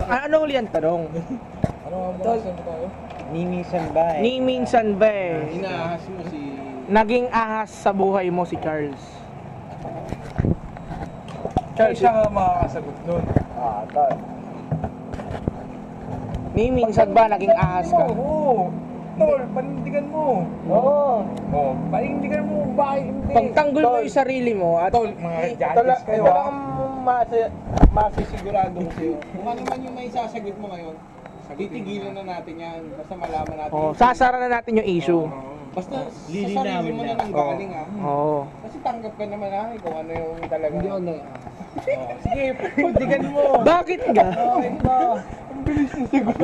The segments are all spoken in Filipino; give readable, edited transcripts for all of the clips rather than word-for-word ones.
Ano uli ang tanong? Ano ang mga sabi tayo? Ni minsan ba eh? Ni minsan ba eh, Inaahas mo si... naging ahas sa buhay mo si Charles? Charles, siya nga makakasagot nun. Tol. Ni minsan ba naging ahas ka? Oo. Tol, panindigan mo. Oo. Oo. Panindigan mo, bakit hindi? Pagtanggol mo yung sarili mo at Tol, mga judges kayo Wala ah. kang masisigurado sa'yo. Kung ano man yung may sasagot mo ngayon, titigilan na natin yan. Basta malaman natin. sasara na natin yung issue. Basta sa sarili mo na nang galing ah. Oo. Kasi tanggap ka naman ah, kung ano yung talaga. Hindi ako Sige, panindigan mo. Bakit nga? Okay ba? Ang bilis ng sagot.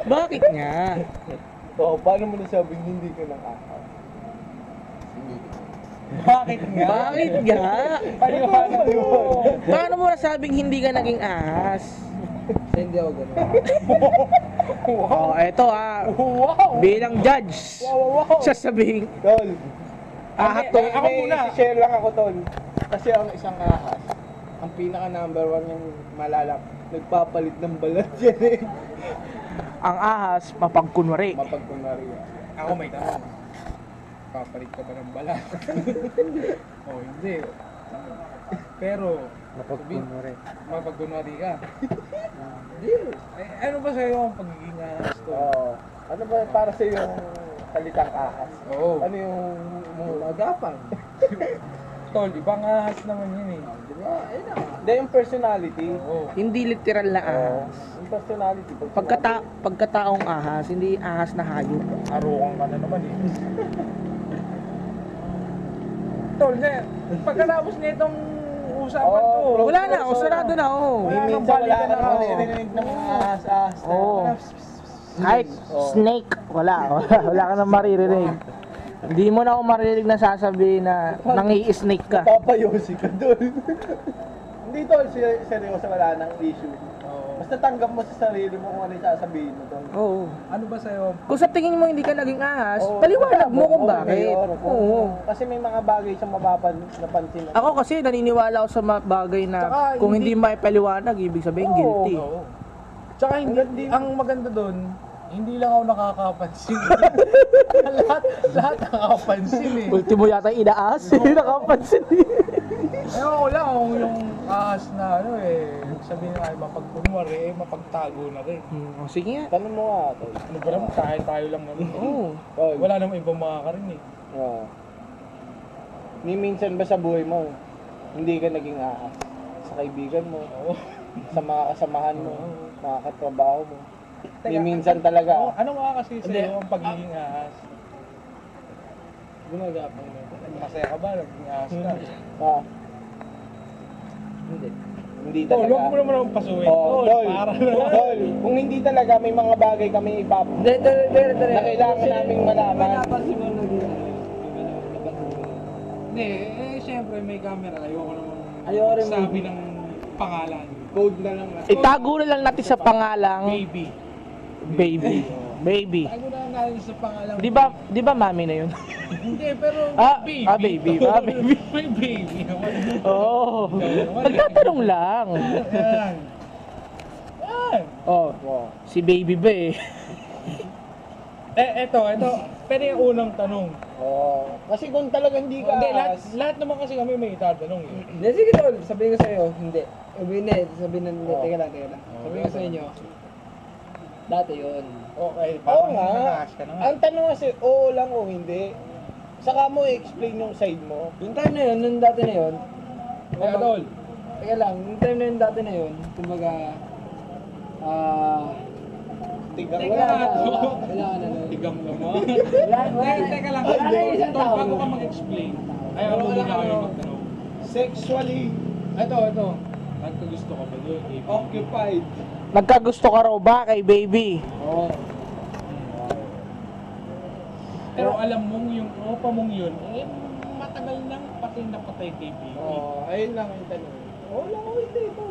Bakit nga? Paano mo nasabing hindi ka nakakap? Bakit nga? Bakit nga? Paliwanag mo. Paano mo nasabing hindi ka naging ahas? Hindi ako ganun. Oh, eto Wow! bilang judge, Wow! sasabihin, Tol. ahas to. Ako muna. share lang ako, Tol. Kasi ang isang ahas, ang pinaka number 1 yung malalap, nagpapalit ng balat yan eh. Ang ahas, mapagkunwari. Mapagkunwari yan. Ako may tanong. Papalit ka ba ng balat? Oh, hindi. Pero, mapagkunwari ka. Hindi. Ano ba sa'yo ang pagiging ahas to? Oo. Ano ba para sa yung salitang ahas? Oo. Ano yung magapang? Tol, ibang ahas naman yun eh. Di ba? Ayun na. Hindi yung personality. Oo. Hindi literal na Oo. ahas. Yung personality. Pagkataong ahas, hindi ahas na hayop. Arukan ka na naman eh. Tol, pagkatapos nitong usapan to, Wala na, sarado na, oh. Wala nang Minsan wala balikan ka na na ako. maririnig ng mga ahas-ahas. na- Oo. Kahit snake, wala ka nang maririnig. Hindi mo na ako maririnig na sasabihin na nangi-snake ka. Papayosi ka doon. Hindi, Tol. Seryoso, wala nang issue. Oo. Basta tanggap mo sa sarili mo kung ano yung sasabihin mo, Tol. Oo. Ano ba sa'yo? Kung sa tingin mo hindi ka naging ahas, Oo, paliwanag mo kung oo, bakit. mayor, Oo. Kasi may mga bagay siyang napansin. Ako kasi naniniwala ako sa mga bagay na Tsaka kung hindi- hindi may paliwanag, ibig sabihin guilty. Oo. Tsaka hindi, ang maganda doon, hindi lang ako nakakapansin. lahat nakakapansin eh. Ultimo yata inaas, hindi nakapansin. Ewan ko lang kung yung ahas na ano eh, sabihin nga mapagkunwari, mapagtago na rin. Sige nga. Tanong mo nga, Tol. Ano ba naman, tayo lang naman. Oo. Tol. Wala namang ibang makakarinig. Oo. Ni minsan ba sa buhay mo, hindi ka naging ahas? Sa kaibigan mo, Oo. sa mga kasamahan mo, mga katrabaho mo. Ni Teka, minsan talaga. Ano nga kasi sa'yo ang pagiging ahas? Gumagapang mo. Masaya ka ba? Naging ahas ka? Ah. Hindi. Hindi Tol, talaga. huwag mo naman akong pasuhin. Oh, Tol, Tol. para na. Tol, kung hindi talaga may mga bagay kami na kailangan naming malaman. Hindi, syempre may camera. Ayoko naman Ayoko rin sabi ng pangalan. Code na lang. Itago na lang natin sa pangalang Baby. baby. Baby. Tago na lang natin sa pangalan. Di ba mami na yun? Hindi, pero Baby. Baby. May baby naman. Oo. Nagtatanong lang. Yan. Yan. Oh, si baby ba eh. Eto. Pero yung unang tanong. Oh, kasi kung talaga hindi ka Hindi, ahas, lahat naman kasi kami may itatanong eh. Hindi, sige tol, sabihin ko sa'yo, hindi. Sabihin na, teka lang. Sabihin ko sa inyo, dati yun. Okay, oo parang nga. nakakas ka na nga. Ang tanong kasi, oo lang o hindi. Saka mo i-explain yung side mo. Yung time na yun, nung dati na yun, Kaya tol, teka lang, yung time na yun dati na yun, kumbaga, Tignan Teka mo lang. lang. kailangan na nun. tigang naman. Wala, Teka lang, wala na isang tol, tao. bago ka mag-explain. Ayaw mo muna kami magtanong. Sexually Ito. Nagkagusto ka ba doon? occupied. Nagkagusto ka raw ba kay baby? Oo. Pero alam mong yung tropa mong yun, matagal nang patay na patay kay baby. Oh, ayun lang yung tanong. Oo lang o hindi ito.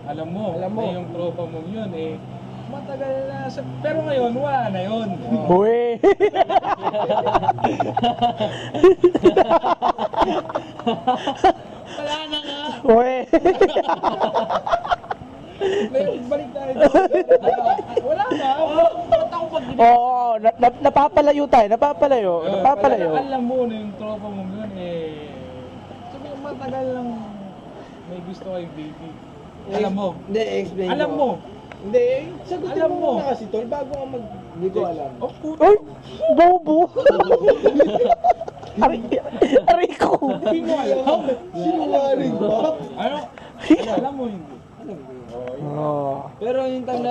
Alam mo, Alam mo. na yung tropa mong yun matagal na pero ngayon, wala na yun. Uy! Wala na nga. Uy! Balik tayo. Wala na. Ba't ako pag Oo, napapalayo tayo, napapalayo. Alam mo na yung tropa mo yun sabi matagal lang may gusto kay baby. Alam mo. Hindi, explain ko. Alam mo. Hindi, sagutin Alam mo mo. muna kasi tol, bago ka mag... Hindi ko alam. Oh, puto. Ay, bobo. Aray ko. Hindi mo alam. Sinungaling ba? Ano? Alam mo hindi. Alam ko yun. Oh. Pero yung time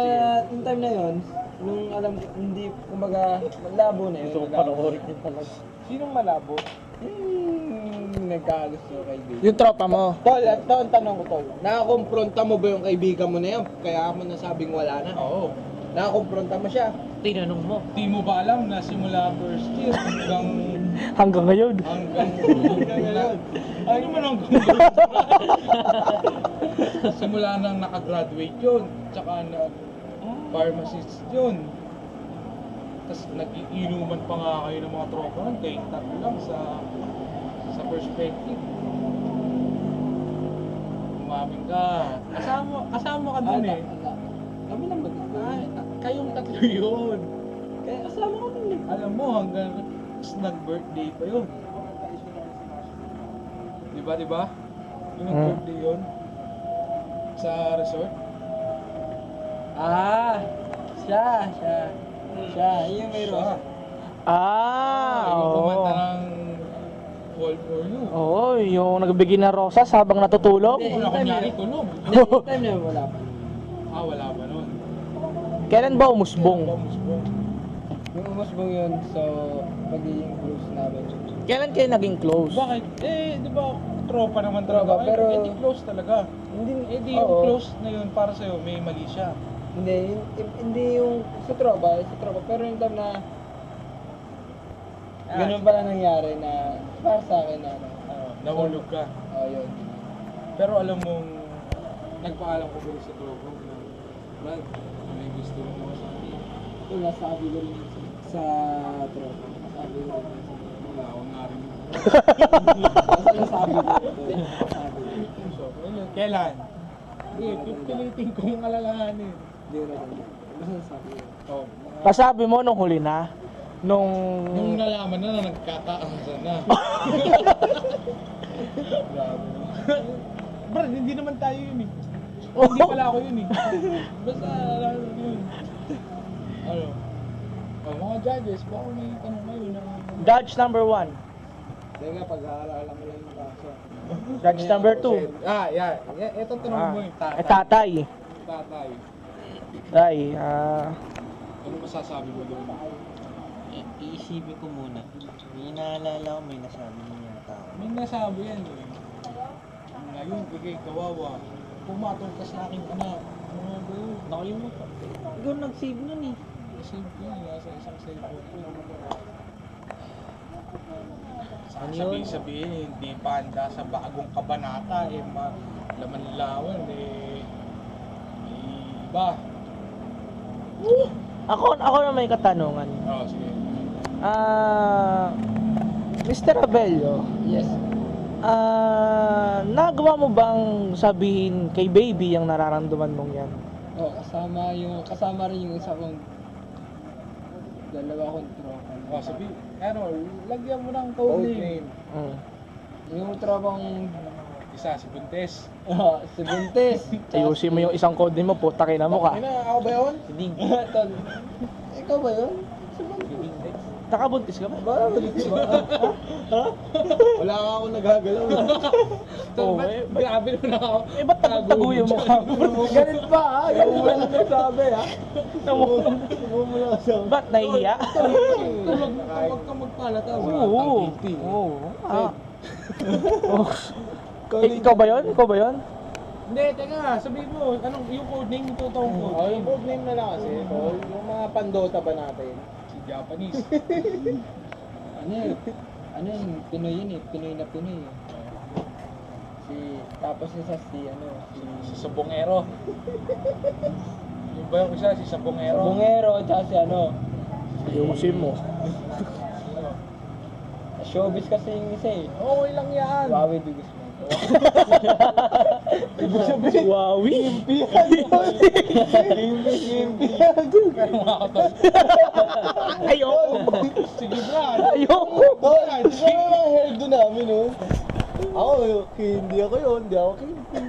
na yun, nung alam ko, hindi, kumbaga, malabo na yun. Panoorin din talaga. Sinong malabo? Nagkagusto kay baby. Yung tropa mo. Tol, ito ang tanong ko tol. Nakakompronta mo ba yung kaibigan mo na yan? Kaya mo nasabing wala na. Oo. Nakakompronta mo siya. Tinanong mo. Di mo ba alam na simula first year Hanggang ngayon. hanggang ngayon? Ano man hanggang simula nang nakagraduate yun, tsaka na pharmacist yun. Tapos nag-iinuman pa nga kayo ng mga tropa nun, kaya tatlo lang sa perspective. Umaming ka. Kasama ka dun eh. Kami lang ba? Kayong tatlo yun. Kaya kasama ko dun eh. Alam mo, hanggang nag-birthday pa yun. Diba? Yung nag-birthday yun. Sa resort. Siya. Yung may rose. Yung kumanta Oo. ng Fall for You. Oo, yung nagbigay ng rosas habang natutulog. Kung ako kunyari tulog. Hindi, yung time na yun, wala pa. Wala ba nun? Kailan ba umusbong? Musbong. Yung umusbong yun, so, magiging close namin. Kailan kayo naging close? Bakit? Di ba tropa naman Tropa, talaga? pero- Di close talaga. Di yung Oo. close na yun para sa'yo, may mali siya. Hindi yung sa tropa, pero yung time na ganun pala nangyari na para sa akin na Nahulog ka. yun. Pero alam mong, nagpaalam ko ba sa tropa mo na, Brad, may gusto mo naman sa akin. Ito, nasabi ko rin sa tropa. Nasabi ko rin. Wala akong narinig. Nasabi ko rin. So, kailan? Pipilitin ko yung alalahanin. Hindi ko na rin. Basta nasabi ko. Oh, Pasabi mo nung huli na? Nung nalaman na nagkakaangsan na. Grabe. Brad, hindi naman tayo yun eh. Hindi pala ako yun eh. Basta, yun. Ano? Mga judges, baka may tanong kayo na... Judge number 1. Teka, pag-aalala mo lang yung kaso. Judge number 2. Yeah. Ito tanong mo yung tatay. Tatay. Tatay. Tay, Ano masasabi mo doon? Iisipin ko muna. May naalala ko, may nasabi niya yata ako. May nasabi yan eh. Ngayon, bigay kawawa. Pumatong ka sa aking anak. Mga gayon. Nakalimutan. Ikaw nag-save nun eh. Save ko yan, nasa isang cellphone ko. Ano yun? Sabihin, hindi pa handa sa bagong kabanata eh, laman-laman eh. Iba. ako na may katanungan. Oo, sige. Mr. Abelio, Yes. nagawa mo bang sabihin kay baby yung nararamdaman mong yan? Kasama rin yung isa kong dalawa kong tropa. Sabi, lagyan mo ng code name. Mm. Yung tropang Isa, si Buntes. si Buntes. Ayusin mo yung isang code mo, puta na mo ka. Ako ba yun? Siding. Tol. Ikaw ba yun? Nakabuntis ka ba? Wala ka ako nagagalaw. Oo, Grabe naman ako. ba't tago yung mukha mo? Ganun pa ha? Yung wala nagsabi ha? Ba't nahihiya? Huwag ka magpalata. Oo. Oo. Ikaw ba yun? Hindi, teka, sabihin mo, yung code name, yung totoong code Oh, name. yung code name na lang kasi. Tol. Yung mga pandota ba natin? Si Japanese. Ano yun? Pinoy yun eh. Pinoy na Pinoy eh. Tapos isa si Si Sabongero. Yung ba yung isa, si Sabongero? Bungero, tsaka si Ayusin mo. showbiz kasi yung isa eh. Okay lang yan. Huawei Dugusman. Wawi? Pero mga tol. Ayoko. Sige Brad. Ayoko. Tol, di ba ang hairdo namin, oh? Ako, hindi ako yun. Hindi ako kimpi.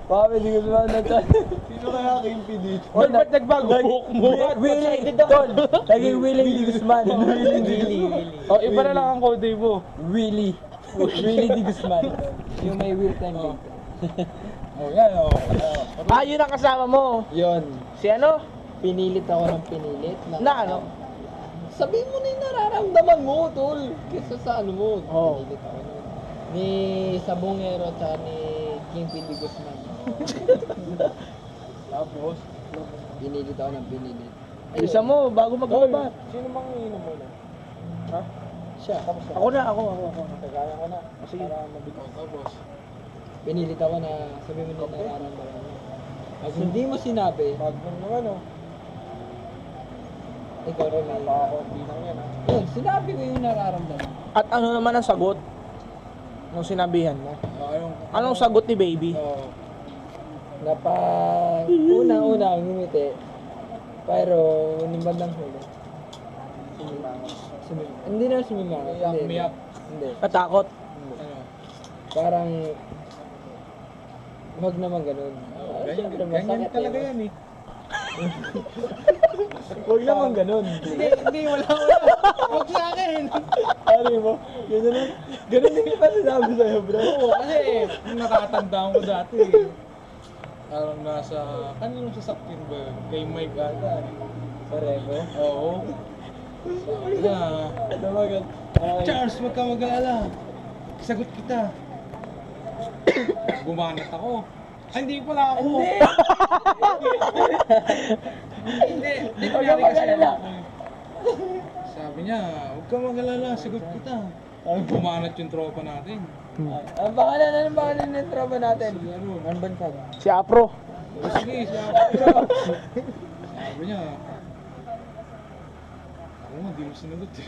Bakit hindi ko naman nagtan? Sino kaya kimpi dito? Ba't nagbago buhok mo? Willie, Tol. Naging Willie Di Guzman. Willie. Oh, iba na lang ang code mo. Willie. Willie Di Guzman. Yung may will time date. Oh, yan oh. Ah, yun ang kasama mo. Yun. Si ano? Pinilit ako ng pinilit. Na ano? Sabihin mo na yung nararamdaman mo, Tol. Kesa sa ano mo. Oo. Pinilit ako nun. Ni Sabongero at ni Kingpin Di Guzman. Tapos, Pinilit ako ng pinilit. Isa mo, bago magbabat. Sino bang iinom muna? Siya. Ako na, ako. Kaya ko na. Sige. Para mabigay. tapos. Pinilit ako na sabihin mo na yung nararamdaman mo. Pag hindi mo sinabi, Magnum naman, oh. ikaw rin ay... Napaka-konti lang yan, ah. Yun, sinabi ko yung nararamdaman. At ano naman ang sagot? Nung sinabihan mo? Yung, Anong sagot ni baby? Unang-una, ngumiti. Pero, nung bandang huli. Hindi na sumimangot. Umiyak. Hindi. Natakot? Ano? Parang, wag naman ganun. Siyempre, Ganyan masakit talaga eh. yan eh. Huwag naman ganun. Hindi, wala. Huwag sa akin. Ano mo? Ganun na. Ganun din pa sinabi sa'yo, bro. Oo, kasi natatandaan ko dati. Parang nasa, kaninong sasakyan ba yun? Kay Mike ata. Pareho. Oo. Sabi niya, Namagat. Charles, wag ka mag-alala. Sagot kita. Gumanat ako. Ay, hindi pala ako. Hindi. Hindi ko nari kasi ako. Sabi niya, huwag ka mag-alala, sagot kita. Gumanat yung tropa natin. Ang pangalan ng tropa natin? Si ano? Ang bansag. Si Apro. Sige, sabi niya, oo, hindi mo sinagot eh.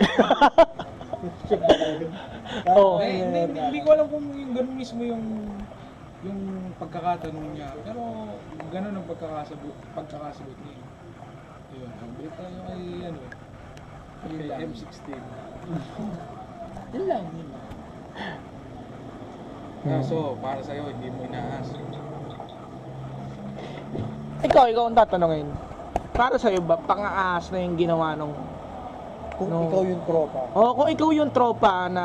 Oo. Hindi ko alam kung yung ganun mismo yung pagkakatanong niya. Pero ganun ang pagkakasagot niya. Ayun, update tayo kay ano, kay M16. Yun lang. Kaso, para sa'yo, hindi mo inaas. Ikaw ang tatanungin. Para sa'yo ba, pang-aas na yung ginawa nung... Kung No. ikaw yung tropa. Oo, kung ikaw yung tropa na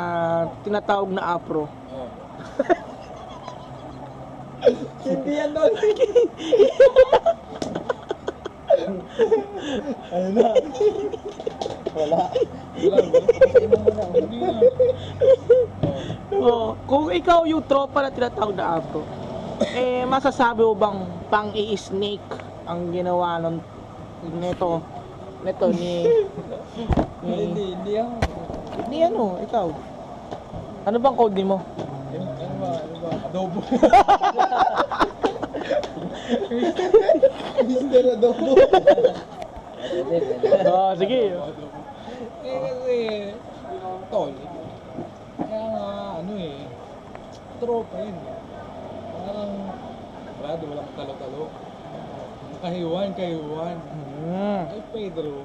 tinatawag na Apro. Oh. Hindi yan doon. Ano na? Wala. Wala ba? Hindi na. Oo, kung ikaw yung tropa na tinatawag na Apro, masasabi mo bang pang-i-snake ang ginawa nito Hindi ako. ni ano, ikaw? Ano bang code mo? Ano ba? Adobo. Mr. Adobo. Oo, sige. Kasi, tol, kaya nga, ano eh, tropa yun. Parang, walang talo-talo. Kahiwan. Kay Pedro,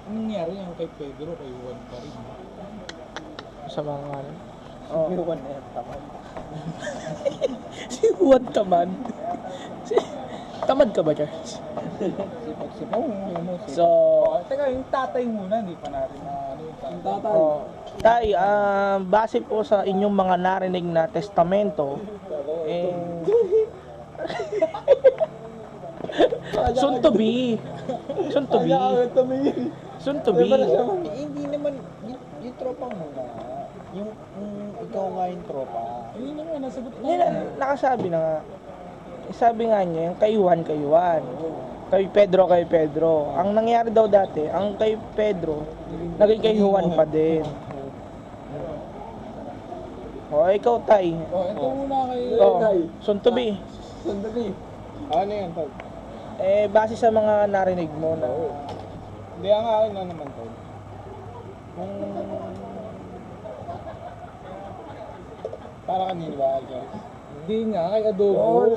nangyari ang kay Pedro, kay Juan pa rin. Sa mga ano. Oh. Iwan na yan, tamad. Si Juan tamad. Tamad ka ba, Charles? Sipag-sipag mo. So, Teka, yung tatay muna, hindi pa natin na ano yung tatay. Tay, base po sa inyong mga narinig na testamento, soon to be. Hindi naman, yung tropa muna. Yung ikaw nga yung tropa. Ayun na nga, nasagot ko. Hindi na, nakasabi na nga. Sabi nga niya, yung kay Juan. Kay Pedro. Ang nangyari daw dati, ang kay Pedro, naging kay Juan pa din. O, ikaw, Tay. Ito muna kay... Soon to be. Sandali. Ano yan, tol? Base sa mga narinig mo na, Hindi, ang akin na naman, tol. Kung... Para kanino ba, guys? Di nga, kay Adobo.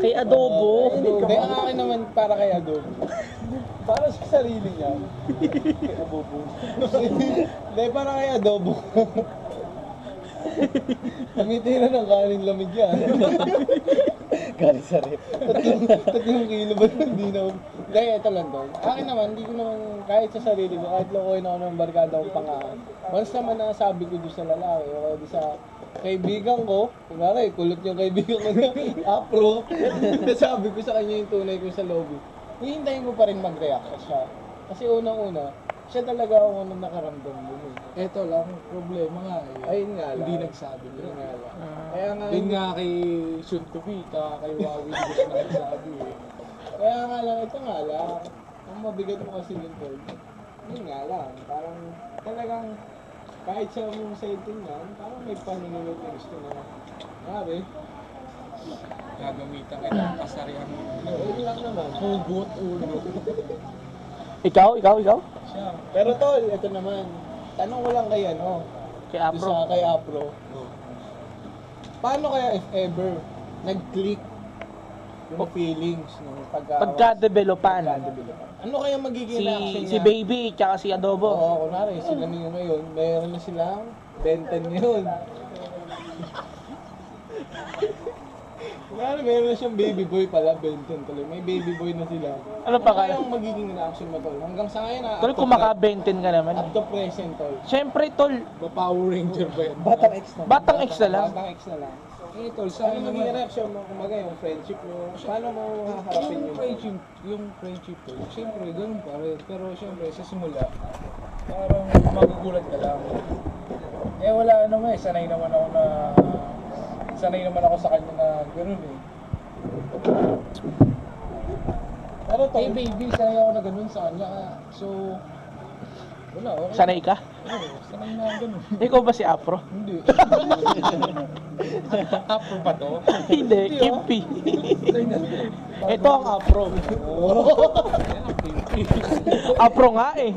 Kay Adobo. Hindi, ang akin naman para kay Adobo. Para sa sarili niya. Kay Adobo. Hindi, para kay Adobo. Tumitira ng kanin lamig yan. Galing sa rep. Tatlong kilo ba hindi na... Hindi, ito lang to. Akin naman, hindi ko naman, kahit sa sarili ko, kahit lokohin ako ng barkada kong pangaan. Once naman nasabi ko doon sa lalaki, o di sa kaibigan ko, kunwari, kulot yung kaibigan ko na apro, nasabi ko sa kanya yung tunay ko sa lobby. Hihintayin ko pa rin mag-react siya. Kasi unang-una, siya talaga ang unang nakaramdam mo. Eto lang, problema nga eh. Ayun nga lang. Hindi nagsabi Yun nila. nga lang. Kaya nga, Yun nga kay Shun to be, kay Wawi gusto na nagsabi eh. kaya nga lang, ito nga lang. Ang mabigat mo kasi yung tol. Yun nga lang, parang talagang kahit sa mong setting yan, parang may paninunod na gusto na. Grabe. Gagamitan kita ng kasarihan. Yun lang naman. Hugot ulo. Ikaw? Siya. Pero tol, ito naman. Tanong ko lang kay ano, Kay doon Apro. sa kay Apro. Paano kaya if ever nag-click yung feelings nung Pagka-developan. Ano kaya magiging reaction Si niya? Baby, tsaka si Adobo. Oo, kunwari, sila niyo ngayon, mayroon na silang Benten ngayon. Kunwari, mayroon na siyang baby boy pala, Benten tuloy. May baby boy na sila. Ano pa kaya kaya? ang magiging reaction mo, tol? Hanggang sa ngayon, Tol, kung maka-benten ka naman. up to present, tol. Siyempre, tol, Ba-Power Ranger ba yan? Batang X na. Batang X na lang. Batang X na lang. Eh, tol, sa Ano akin magiging naman. reaction mo, kumbaga, yung friendship mo? Paano mo haharapin Yung friendship ko, siyempre, ganun pa rin. Pero siyempre, sa simula, parang magugulat ka lang. Eh, wala naman eh. Sanay naman ako sa kanya na ganun eh. Pero tol, Eh, baby, sanay ako na ganun sa kanya. So, wala, okay. sanay ka? Oo, sanay na ganun. Ikaw ba si Apro? Hindi. Afro pa to? Hindi, Kimpi. Ito ang Apro. Apro nga eh.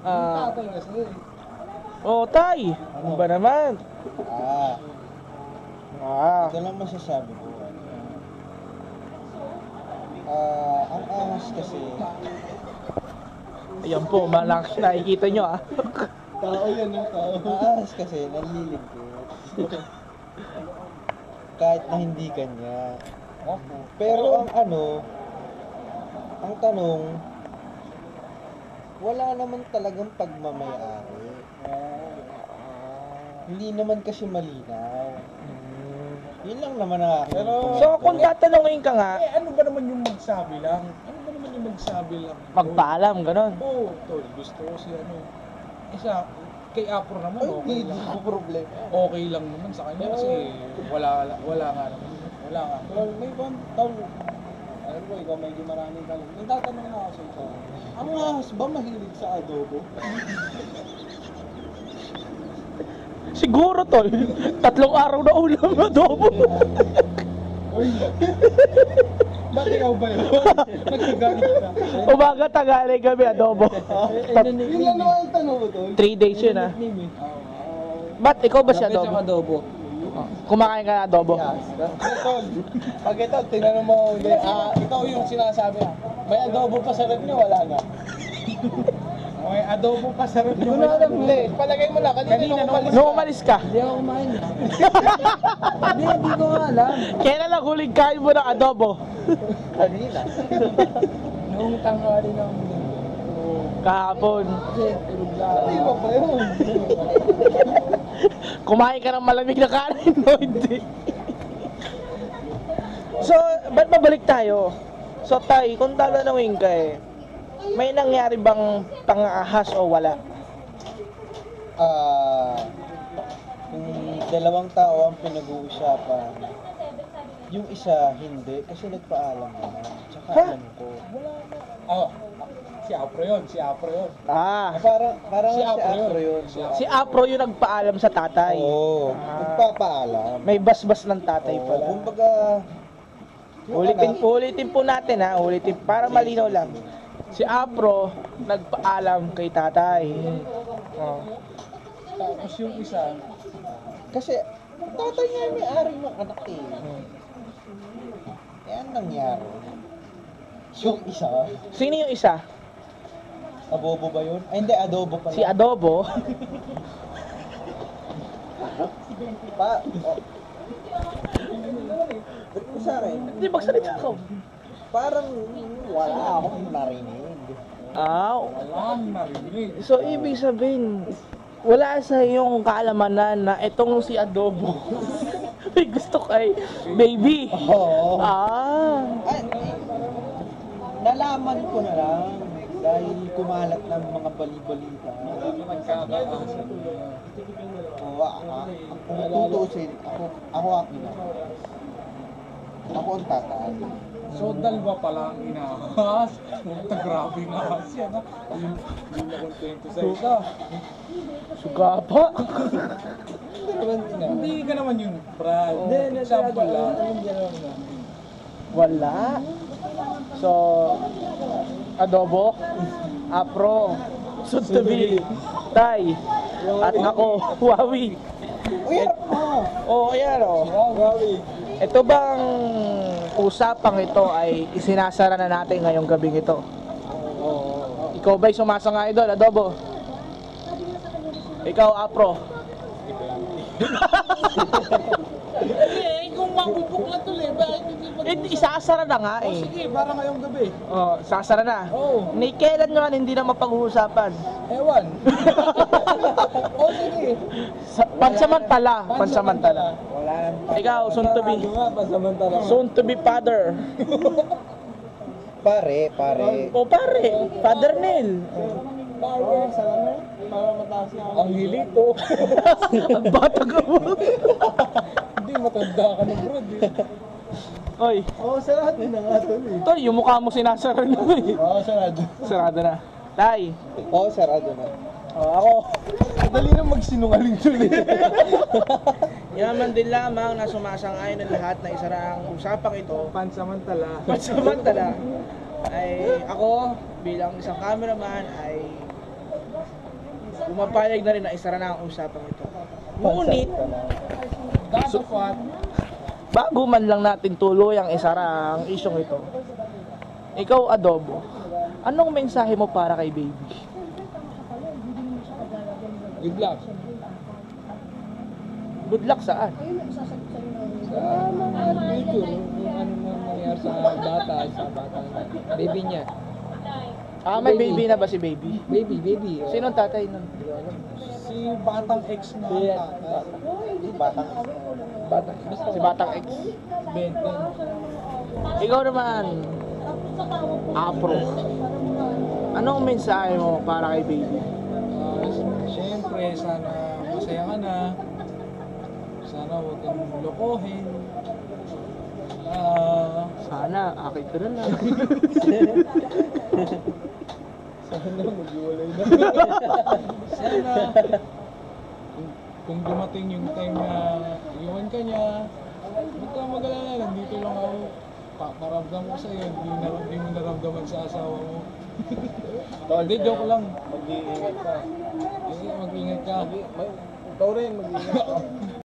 Ah, Tatay kasi eh. oh, tay. Ano ba naman? Ito lang masasabi ko. Ang ahas kasi, Ayan po, malakas nakikita nyo ah. tao yan, no? Tao. ang ahas kasi nanliligpit. Kahit na hindi kanya. Pero ang tanong, wala naman talagang pagmamayari. Hindi naman kasi malinaw. Yun lang naman ang aking Pero- So kung tatanungin ka nga, Eh, ano ba naman yung magsabi lang? Ano ba naman yung magsabi lang? magpaalam, ganon. Oo, tol, gusto ko si ano. Isa, kay Apro naman, okay hindi lang. ko problema. Okay lang naman sa kanya kasi wala nga naman. Wala nga. Tol, may one, tol. Alam ko, ikaw medyo maraming tanong. Nagtatanong na ako sa ito. Ang ahas ba mahilig sa adobo? Siguro tol, 3 araw na ulam na adobo. Ba't ikaw ba yun? Nagkagalit ka. Umaga, tagali, gabi, adobo. Yun lang naman ang tanong ko, tol. 3 days yun ah. Ba't ikaw ba si adobo? adobo. Oh, kumakain ka na adobo? Tol, pag ito, tinanong mo, ikaw yung sinasabi may adobo pa sa rep niyo, wala na. May adobo pa sa rep Hindi ko na alam. Hindi, palagay mo na. Kanina nung umalis Nung umalis ka, Hindi ako kumain. Hindi ko nga alam. kailan lang huling kain mo ng adobo? Kanina. Noong tanghali ng Kahapon. kasi tulog lang. Hindi mo pa yun. Kumain ka ng malamig na kanin o hindi? So, ba't mabalik tayo? So, tay, kung tatanungin ka eh, may nangyari bang pang-ahas o wala? Kung dalawang tao ang pinag-uusapan, yung isa hindi kasi nagpaalam naman. Tsaka Ha? alam ko. Oh, si Apro yun. Ah, Parang Si si Apro Apro yun. si Apro yung nagpaalam sa tatay. Oo, Ah. nagpapaalam. May basbas ng tatay Oo, pala. kumbaga, yung Ulitin po natin ha, ulitin para malinaw lang. Si Apro nagpaalam kay tatay. Oh. Tapos yung isa, Kasi, tatay niya yung may-ari ng anak eh. Eh, anong nangyari? Yung isa, Sino yung isa? abobo ba yun? Ay, hindi, adobo pala. Si Adobo. Pa, oh. Ba't mo sa akin? Hindi, magsalita ko. Parang wala akong narinig. Walang narinig. So, ibig sabihin, wala sa iyong kaalamanan na itong si Adobo. May gusto kay baby. Oo. Ah. Ay, nalaman ko na lang dahil kumalat ng mga bali-balita. Nagkakaasa. Oo, kung tutusin, ako akin na. Ako ang tatay. So, dalawa pala ang inahas. Puta, grabe na ahas yan, ha? Yung nakontento sa isa. Sugapa. Hindi ka naman yun, Brad. Example lang. Wala. So, Adobo, Apro, soon to be, Tay, at ako, Wawi. Uy, harap mo! Oh, ayan o. Ito bang usapang ito ay isinasara na natin ngayong gabing ito? Ikaw ba'y sumasang idol, Adobo? Ikaw, Apro? Kung mabubuklat ulit, bakit hindi pa? Isasara na nga eh. Sige, para ngayong gabi. Oh, sasara na. Oo. Ni kailan nyo hindi na mapag-uusapan? Ewan. Sige. Pansamantala. Wala nang Ikaw, soon to be. Pasamantala. Soon to be father. Pare. O pare, Father Neil. Ang hilito. Ang bata ka mo. Hindi, matanda ka na, bro. Oy, Sarado na nga to eh. Tol, yung mukha mo sinasara na eh. Sarado. Sarado na. Tay. Sarado na. Ako. Dali na magsinungaling tuloy. Yaman din lamang na sumasang-ayon ng lahat na isara ang usapang ito. Pansamantala. Pansamantala ay ako bilang isang cameraman ay pumapayag na rin na isara na ang usapang ito. Ngunit, Dapat. bago man lang natin tuluyang isara ang isyong ito, ikaw, Adobo, anong mensahe mo para kay baby? Good luck. Good luck saan? Sa mga future, kung ano man mangyari sa bata, baby niya. Ah, may baby na ba si baby? Baby. Oh. Sinong tatay nun? Si Batang X na Batang. Si Batang X. Benten. Ikaw naman, Apro. Anong mensahe mo para kay baby? Siyempre, sana masaya ka na. Sana huwag kang lokohin. Sana, akin ko na lang. Sana kung dumating yung time na iwan ka niya, huwag kang mag-alala, nandito lang ako. Paparamdam ko sa'yo, hindi mo naramdaman sa asawa mo. Hindi, joke lang. Mag-iingat ka. Mag-ingat ka. Ikaw rin, mag-iingat ka.